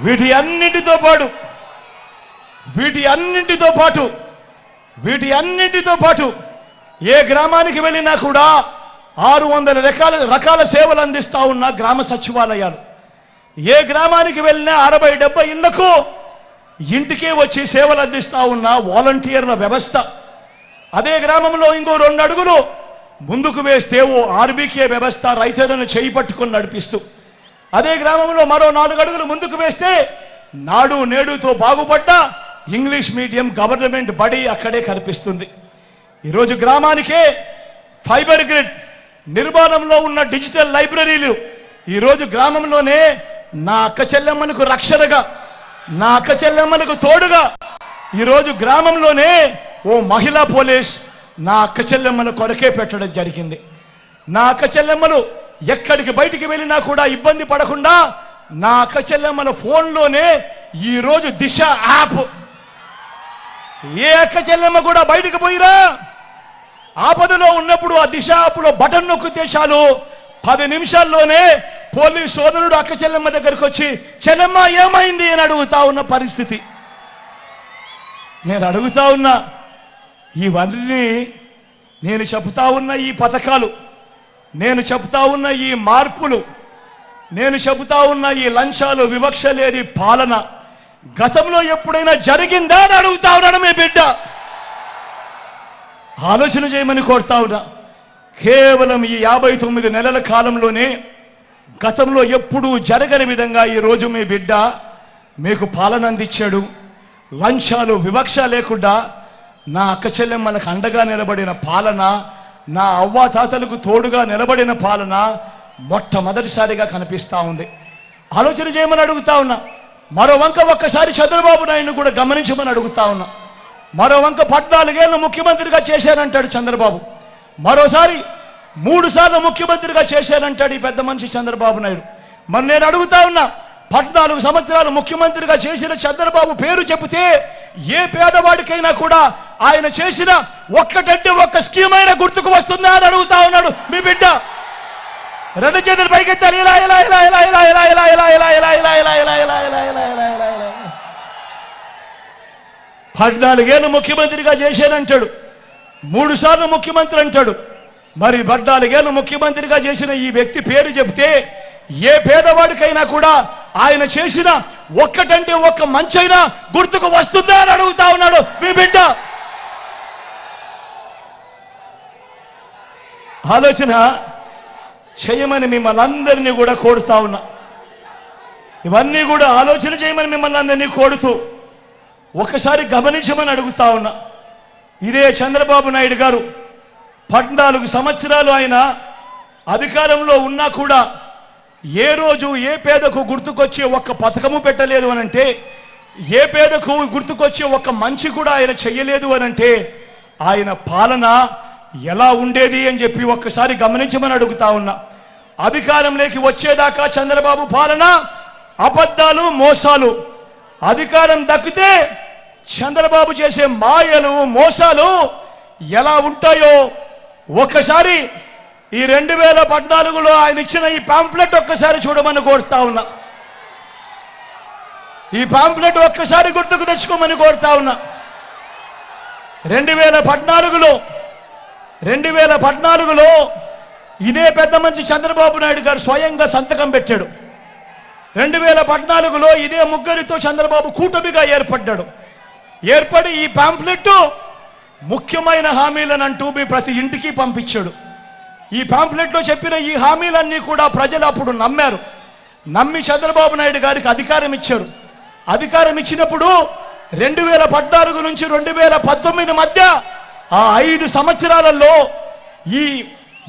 వీటి అన్నింటితో పాటు ఏ గ్రామానికి వెళ్ళినా కూడా 600 రకాల సేవలు అందిస్తా ఉన్న గ్రామ సచివాలయాలు. ఏ గ్రామానికి వెళ్ళినా 60-70 ఇళ్లకు ఇంటికే వచ్చి సేవలు అందిస్తా ఉన్న వాలంటీర్ల వ్యవస్థ. అదే గ్రామంలో ఇంకో 2 అడుగులు ముందుకు వేస్తే ఓ ఆర్బీకే వ్యవస్థ రైతులను చేయి పట్టుకొని నడిపిస్తూ, అదే గ్రామంలో మరో 4 అడుగులు ముందుకు వేస్తే నాడు నేడుతో బాగుపడ్డ ఇంగ్లీష్ మీడియం గవర్నమెంట్ బడి అక్కడే కనిపిస్తుంది. ఈరోజు గ్రామానికే ఫైబర్ గ్రిడ్ నిర్మాణంలో ఉన్న డిజిటల్ లైబ్రరీలు ఈరోజు గ్రామంలోనే నా అక్క చెల్లెమ్మలకు రక్షణగా, నా అక్క చెల్లెమ్మలకు తోడుగా ఈరోజు గ్రామంలోనే ఓ మహిళా పోలీస్ నా అక్క చెల్లెమ్మల కొరకే పెట్టడం జరిగింది. నా అక్క చెల్లెమ్మలు ఎక్కడికి బయటికి వెళ్ళినా కూడా ఇబ్బంది పడకుండా నా అక్క చెల్లెమ్మల ఫోన్లోనే ఈరోజు దిశ యాప్. ఏ అక్క చెల్లెమ్మ కూడా బయటికి పోయిరా ఆపదలో ఉన్నప్పుడు ఆ దిశ యాప్లో బటన్ నొక్కితే చాలు 10 నిమిషాల్లోనే పోలీస్ సోదరుడు అక్క చెల్లెమ్మ దగ్గరకు వచ్చి చెల్లెమ్మ ఏమైంది అని అడుగుతా ఉన్న పరిస్థితి. నేను అడుగుతా ఉన్నా, ఇవన్నీ నేను చెబుతా ఉన్న ఈ పథకాలు, నేను చెబుతా ఉన్న ఈ మార్పులు, నేను చెబుతా ఉన్న ఈ లంచాలు వివక్ష లేని పాలన గతంలో ఎప్పుడైనా జరిగిందా అని అడుగుతా ఉన్నాను. మీ బిడ్డ ఆలోచన చేయమని కోరుతా ఉన్నా. కేవలం ఈ 59 నెలల కాలంలోనే గతంలో ఎప్పుడూ జరగని విధంగా ఈరోజు మీ బిడ్డ మీకు పాలన అందించాడు. లంచాలు వివక్ష లేకుండా నా అక్క చెల్లెమ్మలకు అండగా నిలబడిన పాలన, నా అవ్వాతాతలకు తోడుగా నిలబడిన పాలన మొట్టమొదటిసారిగా కనిపిస్తా ఉంది. ఆలోచన చేయమని అడుగుతా ఉన్నా. మరో వంక ఒక్కసారి చంద్రబాబు నాయుడు కూడా గమనించమని అడుగుతా ఉన్నా. మరో వంక 14 ఏళ్ళు ముఖ్యమంత్రిగా చేశానంటాడు చంద్రబాబు, మరోసారి 3 సార్లు ముఖ్యమంత్రిగా చేశానంటాడు ఈ పెద్ద మనిషి చంద్రబాబు నాయుడు. మరి నేను అడుగుతా ఉన్నా, 14 సంవత్సరాలు ముఖ్యమంత్రిగా చేసిన చంద్రబాబు పేరు చెబితే ఏ పేదవాడికైనా కూడా ఆయన చేసిన ఒక్కటంటే ఒక్క స్కీమ్ అయినా గుర్తుకు వస్తుందా అని అడుగుతా ఉన్నాడు మీ బిడ్డ. 2 చేతులు పైకెత్తాలి. ఇలా ఇలా ఇలా ఇలా ఇలా ఇలా ఇలా ఇలా ఇలా ఇలా ఇలా ఇలా ఇలా ఇలా ఇలా ఇలా ఇలా ఇలా ఇలా 14 ఏళ్ళు ముఖ్యమంత్రిగా చేశానంటాడు, 3 సార్లు ముఖ్యమంత్రి అంటాడు. మరి 14 ఏళ్ళు ముఖ్యమంత్రిగా చేసిన ఈ వ్యక్తి పేరు చెబితే ఏ పేదవాడికైనా కూడా ఆయన చేసిన ఒక్కటంటే ఒక్క మంచైనా గుర్తుకు వస్తుందా అని అడుగుతా ఉన్నాడు మీ బిడ్డ. ఆలోచన చేయమని మిమ్మల్ని అందరినీ కూడా కోరుతా ఉన్నా. ఇవన్నీ కూడా ఆలోచన చేయమని మిమ్మల్ని అందరినీ కోరుతూ ఒకసారి గమనించమని అడుగుతా ఉన్నా. ఇదే చంద్రబాబు నాయుడు గారు 14 సంవత్సరాలు ఆయన అధికారంలో ఉన్నా కూడా ఏ రోజు ఏ పేదకు గుర్తుకొచ్చే ఒక్క పథకము పెట్టలేదు అనంటే, ఏ పేదకు గుర్తుకొచ్చే ఒక్క మంచి కూడా ఆయన చెయ్యలేదు అనంటే ఆయన పాలన ఎలా ఉండేది అని చెప్పి ఒక్కసారి గమనించమని అడుగుతా ఉన్నా. అధికారంలోకి వచ్చేదాకా చంద్రబాబు పాలన అబద్ధాలు, మోసాలు. అధికారం దక్కితే చంద్రబాబు చేసే మాయలు, మోసాలు ఎలా ఉంటాయో ఒక్కసారి ఈ 2014లో ఆయన ఇచ్చిన ఈ పాంప్లెట్ ఒక్కసారి చూడమని కోరుతా ఉన్నా. ఈ పాంప్లెట్ ఒక్కసారి గుర్తుకు తెచ్చుకోమని కోరుతా ఉన్నా. 2014లో ఇదే పెద్ద మంచి చంద్రబాబు నాయుడు గారు స్వయంగా సంతకం పెట్టాడు. 2014లో ఇదే ముగ్గురితో చంద్రబాబు కూటమిగా ఏర్పడ్డాడు. ఏర్పడి ఈ పాంప్లెట్ ముఖ్యమైన హామీలనంటూ మీ ప్రతి ఇంటికి పంపించాడు. ఈ పాంప్లెట్లో చెప్పిన ఈ హామీలన్నీ కూడా ప్రజలు అప్పుడు నమ్మారు. నమ్మి చంద్రబాబు నాయుడు గారికి అధికారం ఇచ్చారు. అధికారం ఇచ్చినప్పుడు 2014 నుంచి 2019 మధ్య ఆ 5 సంవత్సరాలలో ఈ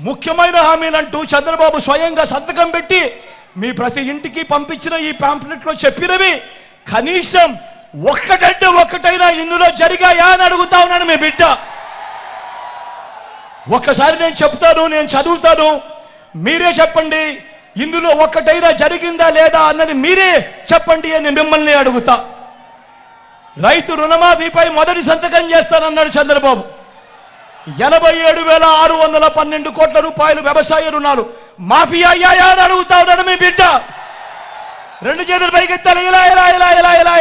ముఖ్యమైన హామీలంటూ చంద్రబాబు స్వయంగా సంతకం పెట్టి మీ ప్రతి ఇంటికి పంపించిన ఈ పాంప్లెట్లో చెప్పినవి కనీసం ఒక్కటంటే ఒక్కటైనా ఇందులో జరిగాయా అని అడుగుతా ఉన్నాను మీ బిడ్డ. ఒక్కసారి నేను చెప్తాను, నేను చదువుతాను, మీరే చెప్పండి ఇందులో ఒక్కటైనా జరిగిందా లేదా అన్నది మీరే చెప్పండి అని మిమ్మల్ని అడుగుతా. రైతు రుణమాఫీపై మొదటి సంతకం చేస్తానన్నాడు చంద్రబాబు. 87,612 కోట్ల రూపాయలు వ్యవసాయ రుణాలు మాఫీ అయ్యాయా అని అడుగుతా ఉన్నాడు మీ బిడ్డ. రెండు చేతులు పైకెత్తాలి. ఇలా ఇలా ఇలా ఇలా ఇలా